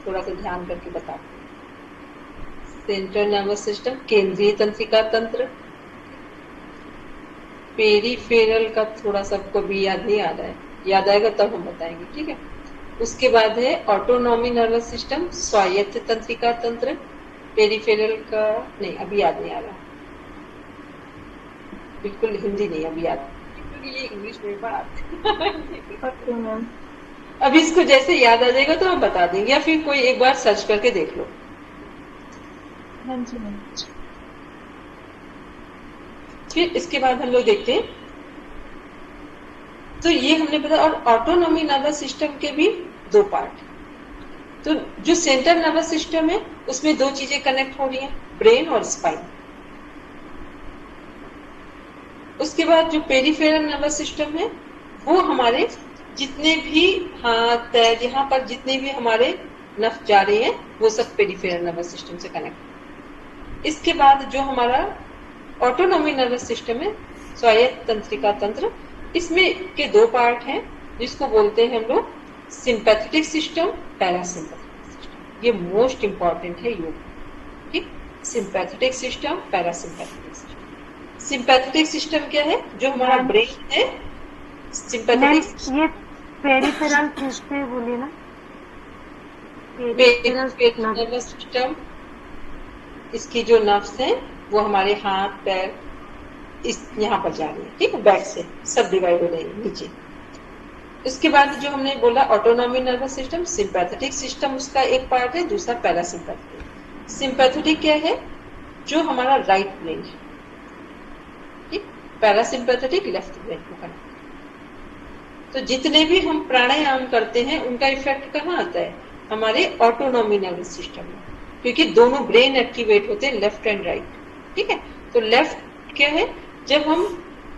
थोड़ा सा ध्यान करके बता। सेंट्रल नर्वस सिस्टम केंद्रीय तंत्रिका तंत्र, पेरिफेरल का थोड़ा सबको भी याद नहीं आ रहा है, याद आएगा तब हम बताएंगे, ठीक है। उसके बाद है ऑटोनॉमी नर्वस सिस्टम, स्वायत्त तंत्रिका तंत्र। पेरिफेरल का नहीं, अभी याद नहीं आ रहा, बिल्कुल हिंदी नहीं अभी याद, क्योंकि ये इंग्लिश में बात। अब इसको जैसे याद आ जाएगा तो हम बता देंगे, या फिर कोई एक बार सर्च करके देख लो। फिर इसके बाद हम लोग देखते हैं तो ये हमने बताया। और ऑटोनॉमी नर्वस सिस्टम के भी दो पार्ट। तो जो सेंट्रल नर्वस सिस्टम है उसमें दो चीजें कनेक्ट हो रही हैं, ब्रेन और स्पाइन। उसके बाद जो पेरिफेरल नर्वस सिस्टम है वो हमारे जितने भी हाथ पैर यहाँ पर जितने भी हमारे नर्व जा रहे हैं वो सब पेरिफेरल नर्वस सिस्टम से कनेक्ट। इसके बाद जो हमारा ऑटोनॉमी नर्वस सिस्टम है, स्वायत्त तंत्रिका तंत्र, इसमें के दो पार्ट हैं जिसको बोलते हैं हम लोग सिंपैथेटिक सिस्टम, पैरासिम्पैथेटिक सिस्टम। ये मोस्ट इंपॉर्टेंट है योग, ठीक। Sympathetic system, parasympathetic system. Sympathetic system क्या है? जो हमारा ब्रेन है। सिंपैथेटिक ये पेरिफेरल किससे बोली ना? नर्वस सिस्टम, इसकी जो नर्व्स हैं वो हमारे हाथ पैर इस यहाँ पर जा रही है, ठीक है, बैक से सब डिवाइड हो रही है नीचे। उसके बाद जो हमने बोला autonomy nervous system, sympathetic system उसका एक पार्ट है, दूसरा पैरासिम्पैथेटिक। सिंपैथेटिक क्या है? जो हमारा राइट ब्रेन है, ठीक। पैरासिम्पैथेटिक लेफ्ट ब्रेन को कनेक्ट। तो जितने भी हम प्राणायाम करते हैं उनका इफेक्ट कहाँ आता है? हमारे ऑटोनॉमी नर्वस सिस्टम में, क्योंकि दोनों ब्रेन एक्टिवेट होते हैं, लेफ्ट एंड राइट, ठीक है। तो लेफ्ट क्या है? जब हम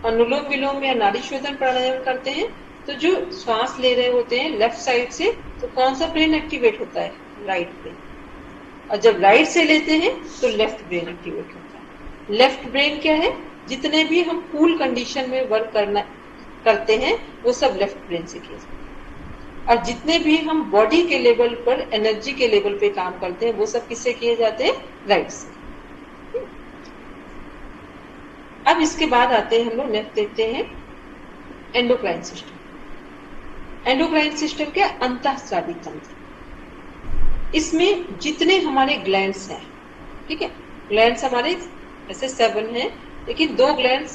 अनुलोम विलोम या नाड़ी शोधन प्राणायाम करते हैं तो जो श्वास ले रहे होते हैं लेफ्ट साइड से, तो कौन सा ब्रेन एक्टिवेट होता है? Right brain. और जब राइट से लेते हैं तो लेफ्ट ब्रेन एक्टिवेट होता है। लेफ्ट ब्रेन क्या है? जितने भी हम कूल कंडीशन में वर्क करते हैं वो सब लेफ्ट ब्रेन से किए जाते हैं। और जितने भी हम बॉडी के लेवल पर, एनर्जी के लेवल पे काम करते हैं वो सब किससे किए जाते हैं? राइट से। अब इसके बाद आते हैं हम लोग नेक्स्ट देखते हैं एंडोक्राइन सिस्टम। एंडोक्राइन सिस्टम क्या? अंतःस्रावी तंत्र। इसमें जितने हमारे ग्लैंड्स हैं, ठीक है, ग्लैंड्स हमारे ऐसे 7 हैं, लेकिन 2 ग्लैंड्स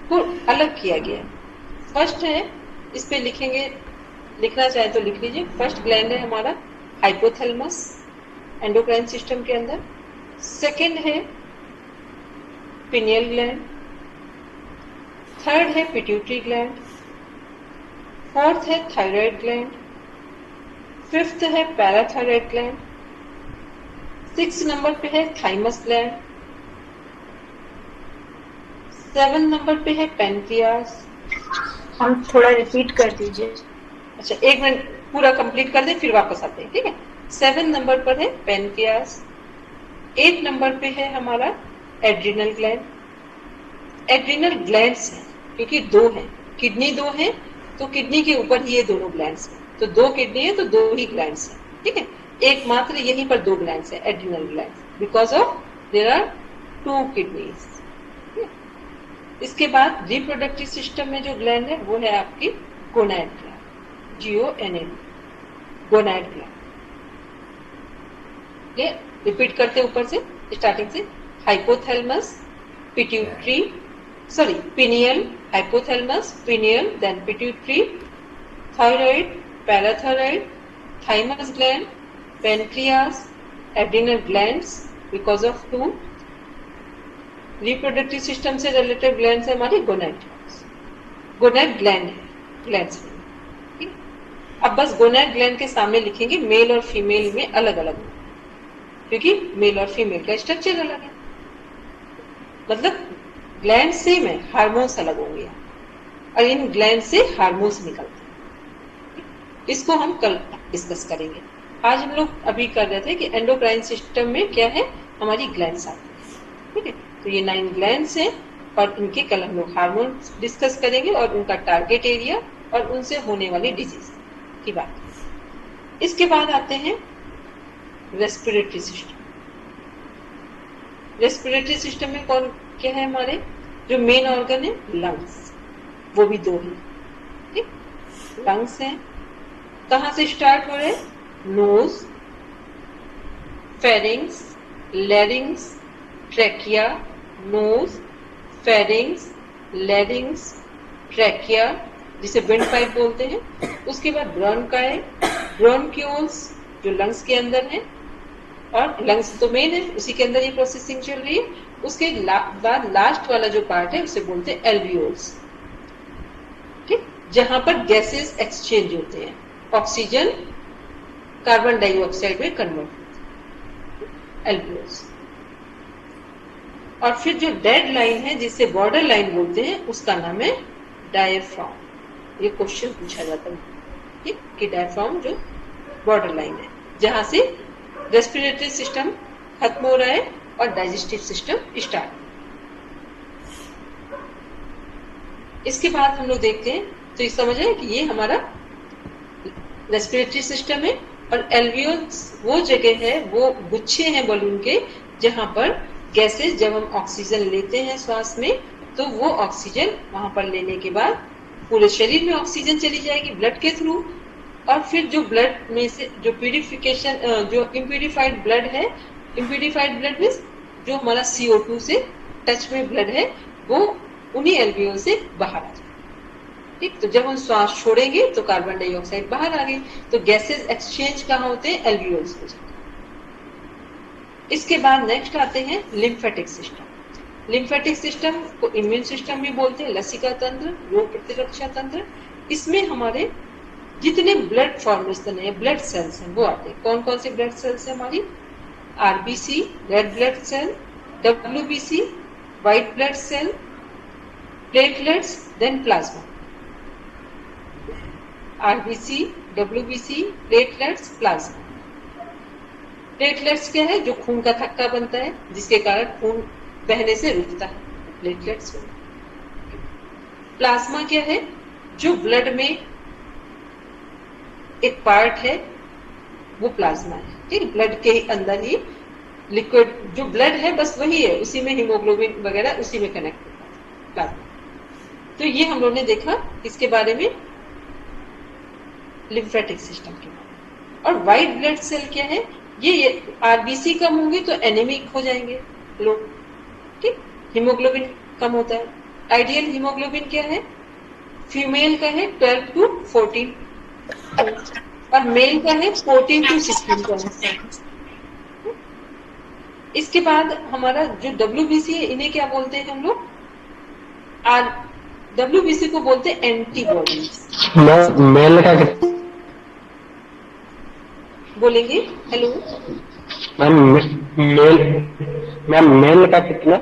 को अलग किया गया है। फर्स्ट है, इस पे लिखेंगे, लिखना चाहे तो लिख लीजिए। फर्स्ट ग्लैंड है हमारा हाइपोथैलेमस एंडोक्राइन सिस्टम के अंदर। सेकंड है पिनियल ग्लैंड। थर्ड है पिट्यूटरी ग्लैंड। फोर्थ है थायराइड ग्लैंड। फिफ्थ है पैराथायराइड ग्लैंड। 6 नंबर पे है थाइमस ग्लैंड। 7 नंबर पे है पेनक्रियास। हम थोड़ा रिपीट कर दीजिए। अच्छा, 1 मिनट पूरा कंप्लीट कर दे फिर वापस आते हैं, ठीक है। 7 नंबर पर है पेनक्रियास। 8 नंबर पे है हमारा एड्रिनल ग्लैंड। एड्रिनल ग्लैंड्स हैं क्योंकि 2 हैं, किडनी 2 हैं, तो किडनी के ऊपर ही ये दोनों ग्लैंड्स हैं। तो 2 किडनी है तो 2 ही ग्लैंड्स हैं, ठीक है। एकमात्र यहीं पर 2 ग्लैंड्स हैं, adrenal glands, because of there are 2 kidneys. इसके बाद रिप्रोडक्टिव सिस्टम में जो ग्लैंड है वो है आपकी gonad gland, GONAD, gonad gland. ये रिपीट करते ऊपर से स्टार्टिंग से, hypothalamus, pituitary, sorry pineal, hypothalamus, pineal, then pituitary, thyroid, parathyroid, thymus gland, pancreas, adrenal glands because of 2। Reproductive system से रिलेटेड ग्लैंड है हमारी गोनैड ग्लैंड है, ग्लैंड्स में, ठीक। अब बस गोनैड ग्लैंड के सामने लिखेंगे मेल और फीमेल में अलग अलग, क्योंकि मेल और फीमेल का स्ट्रक्चर अलग है, मतलब ग्लैंड सेम है, हार्मोन्स अलग होंगे और इन ग्लैंड से हार्मोन्स निकलते हैं। इसको हम कल डिस्कस करेंगे। आज हम लोग अभी कर रहे थे कि एंडोक्राइन सिस्टम में क्या है, हमारी ग्लैंड्स आती है, ठीक है। तो ये 9 ग्लैंड्स हैं और इनके कल हम लोग हार्मोन डिस्कस करेंगे और उनका टारगेट एरिया और उनसे होने वाली डिजीज की बात। इसके बाद आते हैं रेस्पिरेटरी सिस्टम। रेस्पिरेटरी सिस्टम में कौन क्या है? हमारे जो मेन ऑर्गन है लंग्स, वो भी 2 हैं, ठीक। लंग्स हैं, कहां से स्टार्ट हो रहे हैं? Nose, pharynx, larynx, trachea, nose, pharynx, larynx, trachea जिसे विंड पाइप बोलते हैं। उसके बाद ब्रोंकाई, ब्रोंक्यूल्स जो लंग्स के अंदर है, और लंग्स तो मेन है, उसी के अंदर ये प्रोसेसिंग चल रही है। उसके बाद लास्ट वाला जो पार्ट है उसे बोलते हैं एल्वियोल्स, ठीक। जहां पर गैसेस एक्सचेंज होते हैं, ऑक्सीजन कार्बन डाइऑक्साइड में कन्वर्ट होते हैं, एल्वियोल्स। और फिर जो डेड लाइन है जिसे बॉर्डर लाइन बोलते हैं उसका नाम है डायफ्राम। ये क्वेश्चन पूछा जाता है, ठीक, कि डायफ्राम जो बॉर्डर लाइन है जहां से रेस्पिरेटरी सिस्टम खत्म हो रहा है और डाइजेस्टिव सिस्टम स्टार्ट। इसके बाद हम लोग देखते हैं, तो ये समझ रहे हैं कि ये हमारा रेस्पिरेटरी सिस्टम है और एल्वियोल्स वो जगह है, वो गुच्छे हैं बलून के जहां पर गैसेस, जब हम ऑक्सीजन लेते हैं श्वास में तो वो ऑक्सीजन वहां पर लेने के बाद पूरे शरीर में ऑक्सीजन चली जाएगी ब्लड के थ्रू, और फिर जो ब्लड में से जो प्यूरिफिकेशन, जो इम्प्यूरिफाइड ब्लड है, इम्प्यूरिफाइड ब्लड मीन्स जो हमारा CO2 से टच में ब्लड है वो उन्हीं एल्वियोल से बाहर आ जाए, ठीक। तो जब हम श्वास छोड़ेंगे तो कार्बन डाइऑक्साइड बाहर आ गई, तो गैसेस एक्सचेंज कहाँ होते हैं, एल्वियोल्स में जाते हैं। इसके बाद नेक्स्ट आते हैं लिम्फेटिक सिस्टम। लिम्फेटिक सिस्टम को इम्यून सिस्टम भी बोलते हैं, लसिका तंत्र, रोग प्रतिरक्षा तंत्र। इसमें हमारे जितने ब्लड फॉर्मेशन है, ब्लड सेल्स हैं, वो आते हैं। कौन कौन से ब्लड सेल्स है हमारी, RBC red blood cell, WBC white blood cell, platelets, then plasma. RBC, WBC, platelets, plasma. Platelets क्या है, जो खून का थक्का बनता है जिसके कारण खून बहने से रुकता है, प्लेटलेट्स। प्लाज्मा क्या है, जो ब्लड में एक पार्ट है वो प्लाज्मा है, ठीक। ब्लड के अंदर ही लिक्विड जो ब्लड है बस वही है, उसी में हीमोग्लोबिन वगैरह उसी में कनेक्ट होता है प्लाज्मा। तो ये हम लोगों ने देखा इसके बारे में, लिम्फेटिक सिस्टम के बारे में। और व्हाइट ब्लड सेल क्या है, ये RBC कम होंगे तो एनीमिक हो जाएंगे लोग, ठीक, हीमोग्लोबिन कम होता है। आइडियल हीमोग्लोबिन क्या है, फीमेल का है 12 to 14 और मेल का है 14 to 16। इसके बाद हमारा जो WBC है, इन्हें क्या बोलते हैं हम लोग, WBC को बोलते हैं एंटीबॉडीज। मेल का बोलेंगे हेलो मैम मेल का कितना,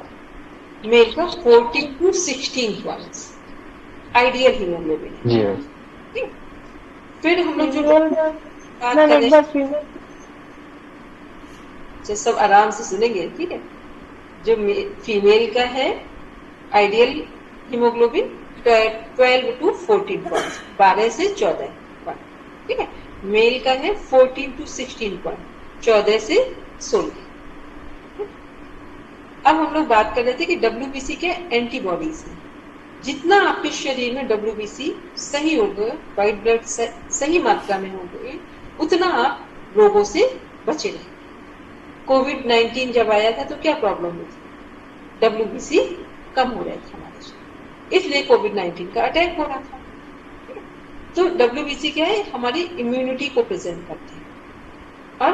मेल का 14 to 16 पॉइंट्स आइडियल हीमोग्लोबिन है, जी ठीक। फिर हम लोग जो बात मैम कर एक रहे बार फीमेल, हैं, सब आराम से सुनेंगे, ठीक है। जो फीमेल का है आइडियल हीमोग्लोबिन 12 to 14 पॉइंट्स, 12 से 14 पॉइंट, ठीक है। मेल का है 14 to 16 पॉइंट, 14 से 16। अब हम लोग बात कर रहे थे कि WBC के एंटीबॉडीज हैं। जितना आपके शरीर में WBC सही होगा, व्हाइट ब्लड सही मात्रा में होंगे, उतना आप रोगों से बचे रहे। कोविड-19 जब आया था तो क्या प्रॉब्लम हुई थी, WBC कम हो रहे थे हमारे शरीर, इसलिए कोविड-19 का अटैक हो रहा था। तो WBC क्या है, हमारी इम्यूनिटी को प्रेजेंट करते हैं। और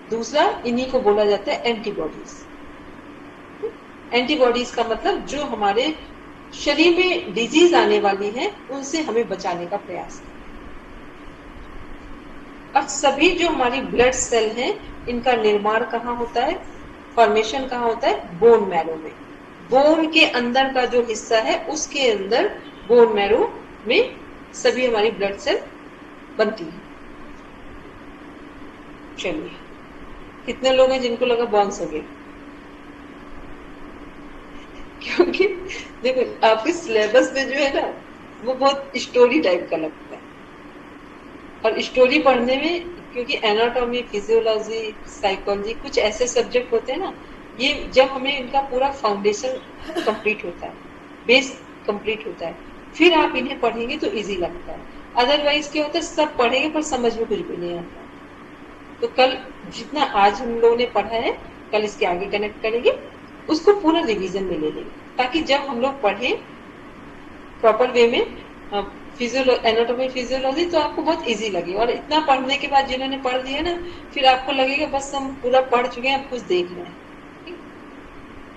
दूसरा इन्हीं को बोला जाता है एंटीबॉडीज। एंटीबॉडीज का मतलब जो हमारे शरीर में डिजीज आने वाली है उनसे हमें बचाने का प्रयास है। अब सभी जो हमारी ब्लड सेल हैं, इनका निर्माण कहाँ होता है, फॉर्मेशन कहाँ होता है, बोन मैरो में। बोन के अंदर का जो हिस्सा है उसके अंदर बोन मैरो में सभी हमारी ब्लड सेल बनती है। चलिए, कितने लोग हैं जिनको लगा बॉन्स हो गए, क्योंकि देखो आपके सिलेबस में जो है ना वो बहुत स्टोरी टाइप का लगता है, और स्टोरी पढ़ने में क्योंकि एनाटॉमी, फिजियोलॉजी, साइकोलॉजी कुछ ऐसे सब्जेक्ट होते हैं ना, ये जब हमें इनका पूरा फाउंडेशन कंप्लीट होता है, बेस कंप्लीट होता है, फिर आप इन्हें पढ़ेंगे तो इजी लगता है। अदरवाइज क्या होता है, सब पढ़ेंगे पर समझ में कुछ भी नहीं आता। तो कल जितना आज हम लोगों ने पढ़ा है, कल इसके आगे कनेक्ट करेंगे, उसको पूरा रिवीजन में ले लेंगे, ताकि जब हम लोग पढ़ें प्रॉपर वे में एनाटॉमी, फिजियोलॉजी, तो आपको बहुत इजी लगे। और इतना पढ़ने के बाद जिन्होंने पढ़ लिया ना, फिर आपको लगेगा बस हम पूरा पढ़ चुके हैं, अब कुछ देख रहे हैं,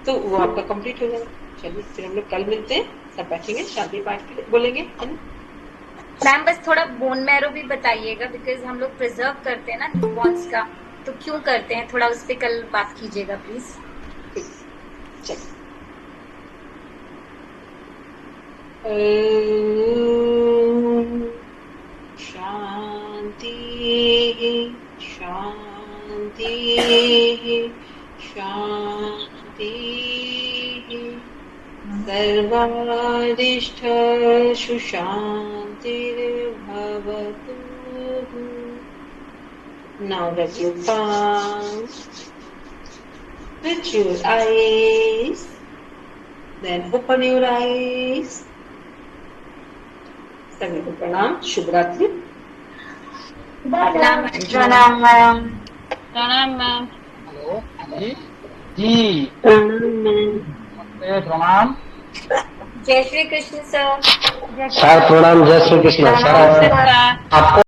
तो वो आपका कंप्लीट हो जाएगा। चलिए फिर हम लोग कल मिलते हैं, सब बैठेंगे शादी पाठ के लिए, बोलेंगे है ना। मैम बस थोड़ा बोन मैरो भी बताइएगा, बिकॉज हम लोग प्रिजर्व करते हैं ना बॉन्स का, तो क्यों करते हैं, थोड़ा उस पर कल बात कीजिएगा प्लीज। ओम शांति शांति शांति सर्वारिष्ठ सुशांतिर्भवतु। Now let your palms touch your eyes, then open your eyes. सभी को प्रणाम, शुभ रात्रि। प्रणाम मैम। प्रणाम मैम। जी प्रणाम जय श्री कृष्ण सर। सर, प्रणाम, जय श्री कृष्ण सर। आपको